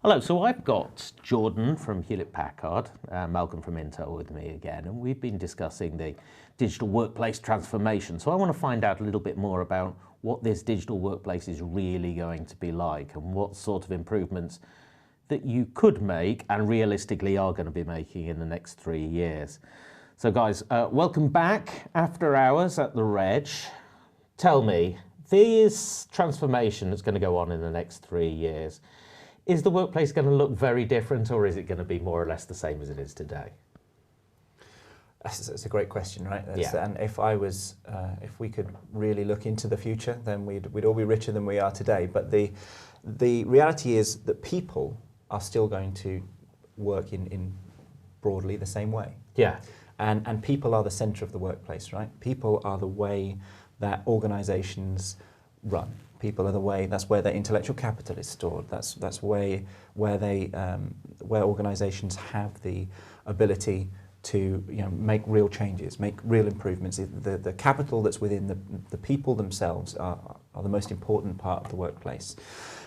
Hello, so I've got Jordan from Hewlett-Packard, Malcolm from Intel with me again, and we've been discussing the digital workplace transformation. So I want to find out a little bit more about what this digital workplace is really going to be like and what sort of improvements that you could make and realistically are going to be making in the next 3 years. So guys, welcome back after hours at the Reg. Tell me, this transformation that's going to go on in the next 3 years, is the workplace going to look very different, or is it going to be more or less the same as it is today? That's a great question, right? Yeah. And if we could really look into the future, then we'd all be richer than we are today. But the reality is that people are still going to work in broadly the same way. Yeah. And people are the centre of the workplace, right? People are the way that organisations run. People are the way. That's where their intellectual capital is stored. That's where organisations have the ability to make real changes, make real improvements. The capital that's within the people themselves are the most important part of the workplace,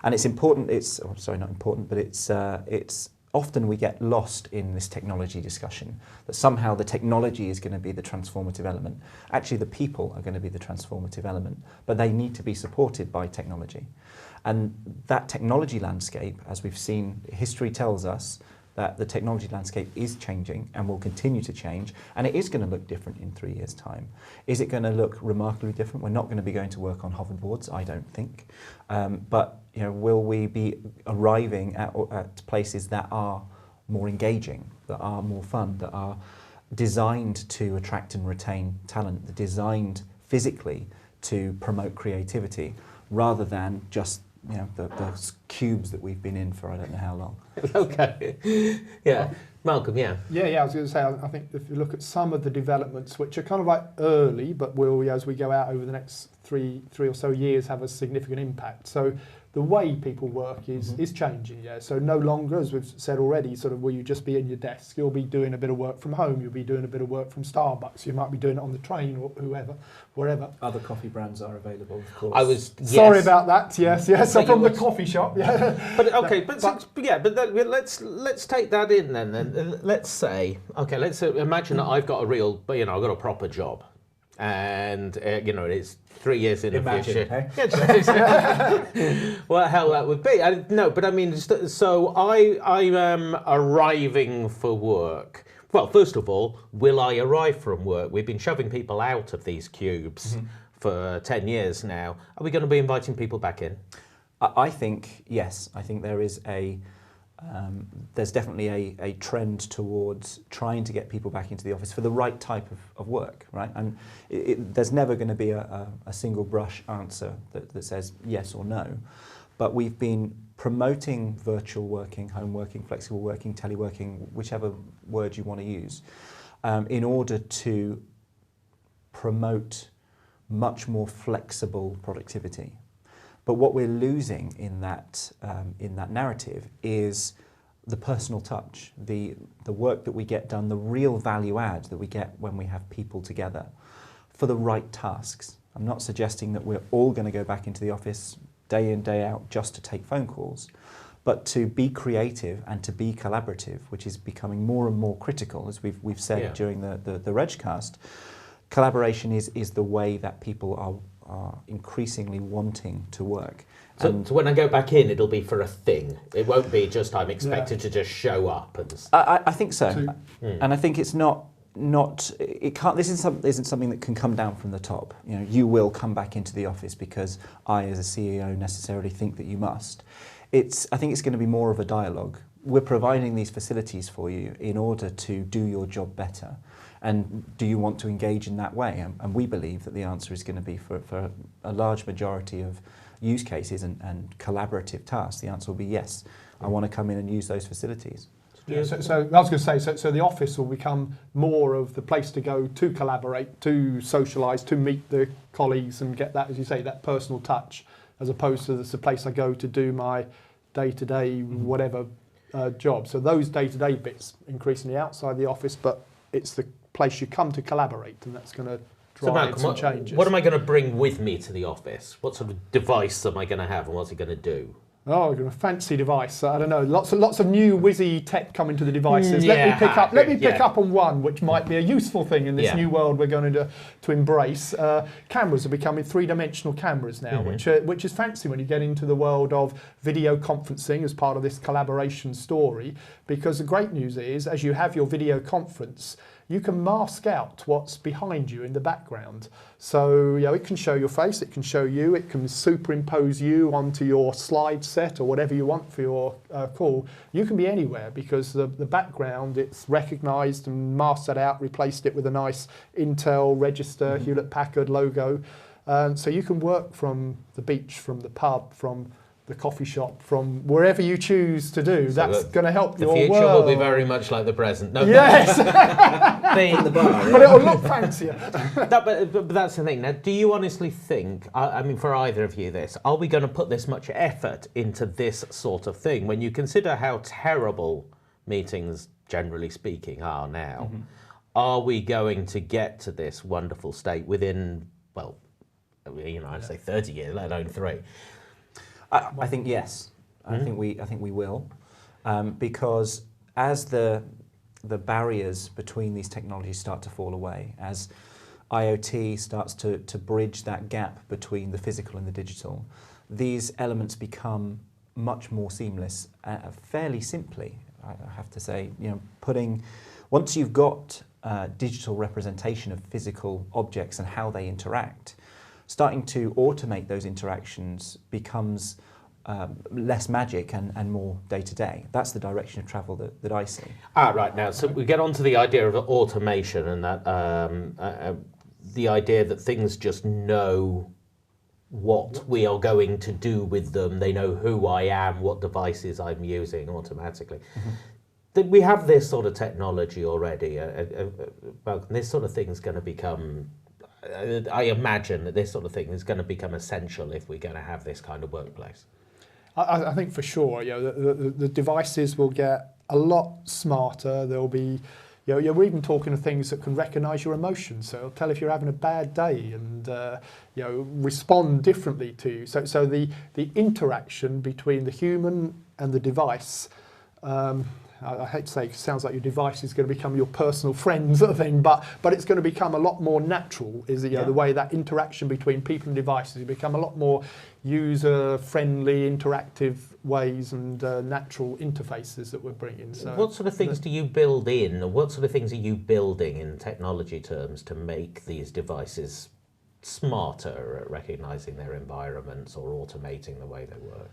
and it's important. Not important, but it's often we get lost in this technology discussion, that somehow the technology is going to be the transformative element. Actually, the people are going to be the transformative element, but they need to be supported by technology. And that technology landscape, as we've seen, history tells us that the technology landscape is changing and will continue to change, and it is going to look different in 3 years' time. Is it going to look remarkably different? We're not going to be going to work on hoverboards, I don't think. But will we be arriving at places that are more engaging, that are more fun, that are designed to attract and retain talent, designed physically to promote creativity, rather than just the cubes that we've been in for I don't know how long. Okay. Yeah. Malcolm, yeah. Yeah, I was going to say, I think if you look at some of the developments, which are kind of like early, but will, as we go out over the next three or so years, have a significant impact. So the way people work is changing, yeah. So no longer, as we've said already, sort of will you just be in your desk, you'll be doing a bit of work from home, you'll be doing a bit of work from Starbucks, you might be doing it on the train or wherever. Other coffee brands are available, of course. I was sorry about that. Yes. So from the coffee shop, yeah. But okay, but let's take that in then. Let's say, okay, let's imagine that I've got a real, I've got a proper job, and it's 3 years in the future. Hey? Well, hell, that would be. So I am arriving for work. Well, first of all, will I arrive from work? We've been shoving people out of these cubes for 10 years now. Are we going to be inviting people back in? I think, yes. I think there is there's definitely a trend towards trying to get people back into the office for the right type of work, right? And there's never going to be a single brush answer that says yes or no. But we've been promoting virtual working, home working, flexible working, teleworking, whichever word you want to use, in order to promote much more flexible productivity. But what we're losing in that narrative is the personal touch, the work that we get done, the real value add that we get when we have people together for the right tasks. I'm not suggesting that we're all going to go back into the office day in, day out just to take phone calls, but to be creative and to be collaborative, which is becoming more and more critical, as we've said during the Regcast. Collaboration is the way that people are increasingly wanting to work. So when I go back in, it'll be for a thing. It won't be just I'm expected to just show up and. I think so, and I think it's not. It can't. This isn't something that can come down from the top. You will come back into the office because I, as a CEO, necessarily think that you must. I think it's going to be more of a dialogue. We're providing these facilities for you in order to do your job better. And do you want to engage in that way? And we believe that the answer is going to be for a large majority of use cases and collaborative tasks, the answer will be yes. I want to come in and use those facilities. Yeah, so I was going to say, so the office will become more of the place to go to collaborate, to socialise, to meet the colleagues and get that, as you say, that personal touch, as opposed to the place I go to do my day-to-day whatever job. So those day-to-day bits increasingly outside the office, but it's the place you come to collaborate, and that's going to drive some changes. What am I going to bring with me to the office? What sort of device am I going to have, and what's it going to do? Oh, a fancy device. I don't know. Lots of new whizzy tech coming to the devices. Yeah, Let me pick yeah. up on one, which might be a useful thing in this Yeah. new world we're going to embrace. Cameras are becoming three-dimensional cameras now, which is fancy when you get into the world of video conferencing as part of this collaboration story. Because the great news is, as you have your video conference, you can mask out what's behind you in the background. So it can show your face, it can show you, it can superimpose you onto your slide set or whatever you want for your call. You can be anywhere because the background, it's recognised and masked that out, replaced it with a nice Intel register, Hewlett Packard logo. So you can work from the beach, from the pub, from the coffee shop, from wherever you choose to do. So that's going to help your The future world. will be very much like the present. No, Yes, In the bar, but it'll look fancier. but that's the thing. Now, do you honestly think, I mean, for either of you this, are we going to put this much effort into this sort of thing when you consider how terrible meetings, generally speaking, are now? Are we going to get to this wonderful state within, well, I'd say 30 years, let alone 3? I think yes. I think we will, because as the barriers between these technologies start to fall away, as IoT starts to bridge that gap between the physical and the digital, these elements become much more seamless, fairly simply. I have to say, once you've got digital representation of physical objects and how they interact, starting to automate those interactions becomes less magic and more day-to-day. That's the direction of travel that I see. Right, now, so we get on to the idea of automation and that the idea that things just know what we are going to do with them. They know who I am, what devices I'm using automatically. We have this sort of technology already. This sort of thing is going to become... I imagine that this sort of thing is going to become essential if we're going to have this kind of workplace. I think for sure, the devices will get a lot smarter. There'll be, we're even talking of things that can recognise your emotions. So it'll tell if you're having a bad day and respond differently to you. So the interaction between the human and the device. I hate to say, it sounds like your device is going to become your personal friend sort of thing, but it's going to become a lot more natural. The way that interaction between people and devices become a lot more user-friendly, interactive ways and natural interfaces that we're bringing. So, what sort of things do you build in, or what sort of things are you building in technology terms to make these devices smarter at recognising their environments or automating the way they work?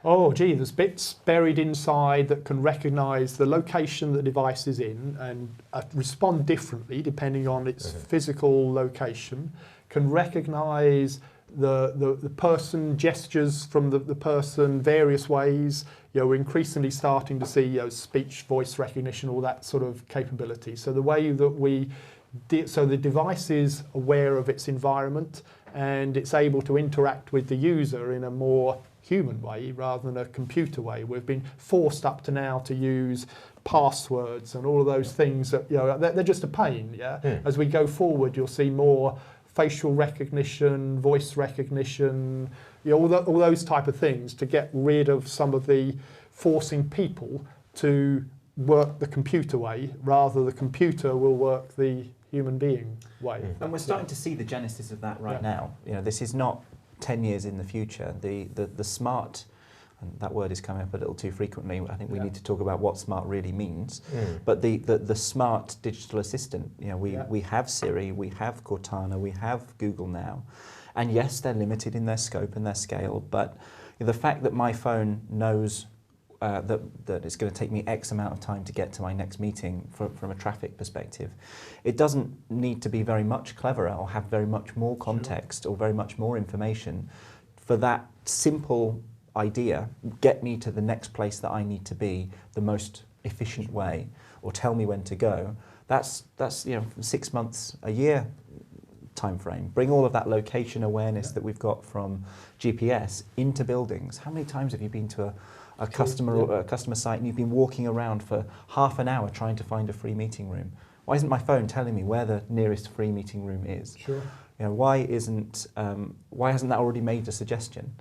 Oh, gee, there's bits buried inside that can recognise the location the device is in and respond differently depending on its physical location, can recognise the person, gestures from the person, various ways. We're increasingly starting to see speech, voice recognition, all that sort of capability. So the way that so the device is aware of its environment and it's able to interact with the user in a more human way rather than a computer way. We've been forced up to now to use passwords and all of those things that they're just a pain. As we go forward, you'll see more facial recognition, voice recognition, all those type of things to get rid of some of the forcing people to work the computer way rather the computer will work the human being way. And we're starting to see the genesis of that right now. This is not 10 years in the future. The smart, and that word is coming up a little too frequently. I think we need to talk about what smart really means. But the smart digital assistant, we have Siri, we have Cortana, we have Google now. And yes, they're limited in their scope and their scale, but the fact that my phone knows that it's going to take me X amount of time to get to my next meeting from a traffic perspective. It doesn't need to be very much cleverer or have very much more context or very much more information for that simple idea, get me to the next place that I need to be the most efficient way or tell me when to go. That's 6 months, a year time frame. Bring all of that location awareness that we've got from GPS into buildings. How many times have you been to a customer site and you've been walking around for half an hour trying to find a free meeting room? Why isn't my phone telling me where the nearest free meeting room is? Sure. Why hasn't that already made a suggestion?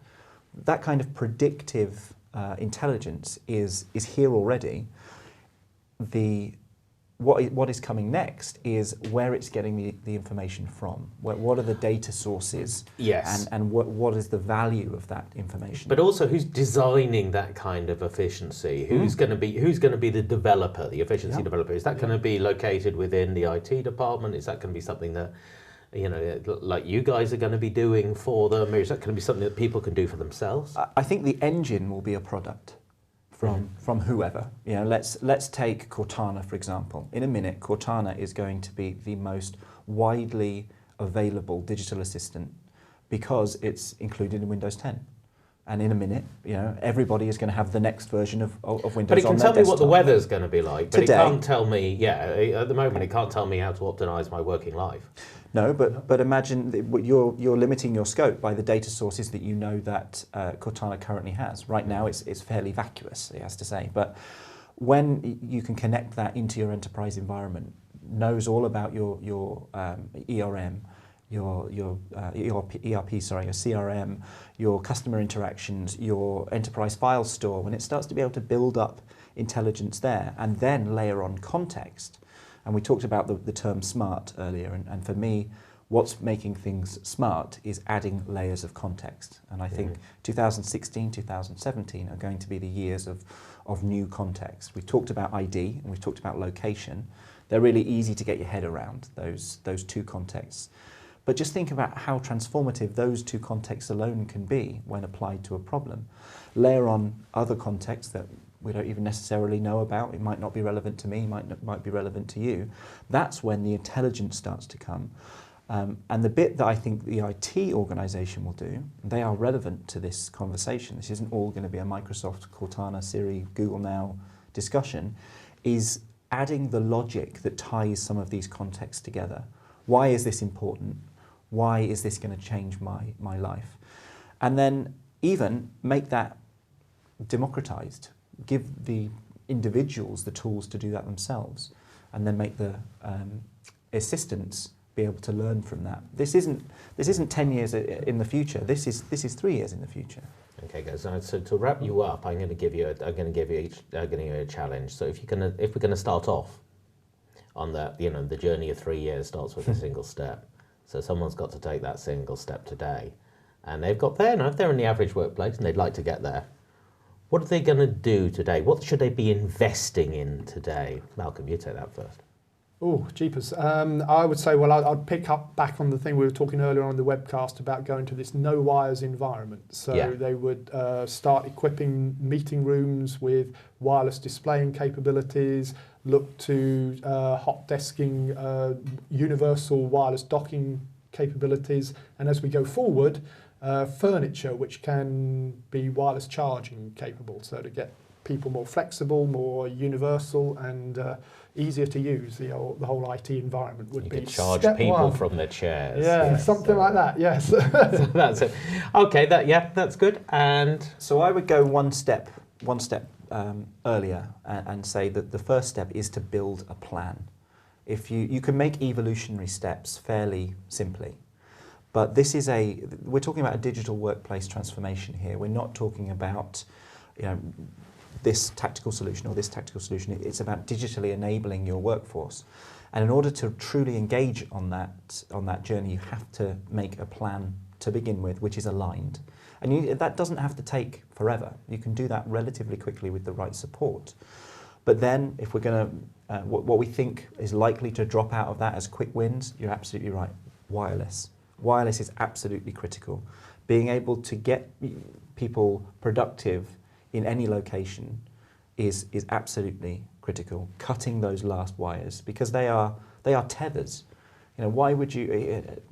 that kind of predictive intelligence is here already. What is coming next is where it's getting the information from. What are the data sources? Yes. And what is the value of that information? But also, who's designing that kind of efficiency? Who's going to be the developer, the efficiency developer? Is that going to be located within the IT department? Is that going to be something that, you know, like you guys are going to be doing for them, or is that going to be something that people can do for themselves? I think the engine will be a product from whoever. You know, let's take Cortana, for example. In a minute, Cortana is going to be the most widely available digital assistant because it's included in Windows 10. And in a minute, you know, everybody is going to have the next version of Windows. But it can on tell their me what the desktop. weather's going to be like. But Today. it can't tell me. Yeah, at the moment, it can't tell me how to optimize my working life. No, but imagine that you're limiting your scope by the data sources that you know that Cortana currently has. Right now, it's fairly vacuous, it has to say. But when you can connect that into your enterprise environment, knows all about your ERM, your ERP, sorry, your CRM, your customer interactions, your enterprise file store, when it starts to be able to build up intelligence there and then layer on context. And we talked about the term smart earlier, and for me, what's making things smart is adding layers of context. And I think 2016, 2017 are going to be the years of new context. We've talked about ID and we've talked about location. They're really easy to get your head around, those two contexts. But just think about how transformative those two contexts alone can be when applied to a problem. Layer on other contexts that we don't even necessarily know about. It might not be relevant to me, might be relevant to you. That's when the intelligence starts to come. And the bit that I think the IT organization will do, they are relevant to this conversation, this isn't all going to be a Microsoft, Cortana, Siri, Google Now discussion, is adding the logic that ties some of these contexts together. Why is this important? Why is this going to change my life? And then even make that democratized. Give the individuals the tools to do that themselves, and then make the assistants be able to learn from that. This isn't 10 years in the future. This is 3 years in the future. Okay, guys. So to wrap you up, I'm going to give you a challenge. So if we're gonna start off on that, you know, the journey of 3 years starts with a single step. So someone's got to take that single step today, and they've got there. Now, if they're in the average workplace and they'd like to get there, what are they going to do today? What should they be investing in today? Malcolm, you take that first. Oh, jeepers. I would say, well, I'd pick up back on the thing we were talking earlier on the webcast about going to this no wires environment. So they would start equipping meeting rooms with wireless displaying capabilities, look to hot desking, universal wireless docking capabilities, and as we go forward, furniture which can be wireless charging capable, so to get people more flexible, more universal, and easier to use. The whole IT environment would be. You could charge people from their chairs. Yeah, yes, something like that. Yes. That's it. Okay, that's good. And so I would go one step earlier and say that the first step is to build a plan. If you can make evolutionary steps fairly simply. But we're talking about a digital workplace transformation here. We're not talking about, you know, this tactical solution or this tactical solution. It's about digitally enabling your workforce. And in order to truly engage on that journey, you have to make a plan to begin with, which is aligned. And that doesn't have to take forever. You can do that relatively quickly with the right support. But then if we're going to, what we think is likely to drop out of that as quick wins, you're absolutely right, wireless. Wireless is absolutely critical. Being able to get people productive in any location is absolutely critical. Cutting those last wires, because they are tethers. You know, why would you? It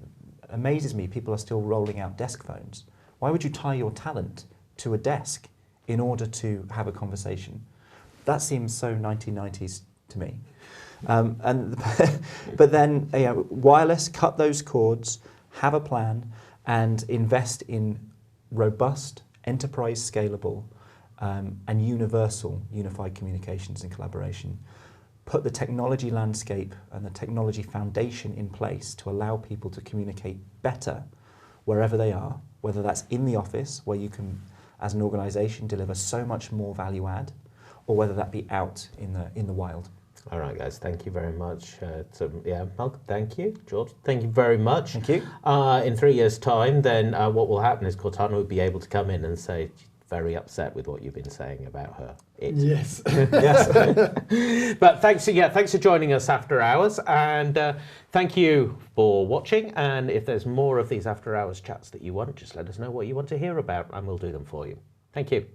amazes me people are still rolling out desk phones. Why would you tie your talent to a desk in order to have a conversation? That seems so 1990s to me. But then wireless, cut those cords. Have a plan and invest in robust, enterprise scalable and universal unified communications and collaboration. Put the technology landscape and the technology foundation in place to allow people to communicate better wherever they are, whether that's in the office, where you can, as an organisation, deliver so much more value add, or whether that be out in the wild. All right, guys, thank you very much. Malcolm, thank you. George, thank you very much. Thank you. In 3 years' time, then what will happen is Cortana will be able to come in and say, very upset with what you've been saying about her. Yes. Yes. But thanks for joining us after hours, and thank you for watching. And if there's more of these after hours chats that you want, just let us know what you want to hear about, and we'll do them for you. Thank you.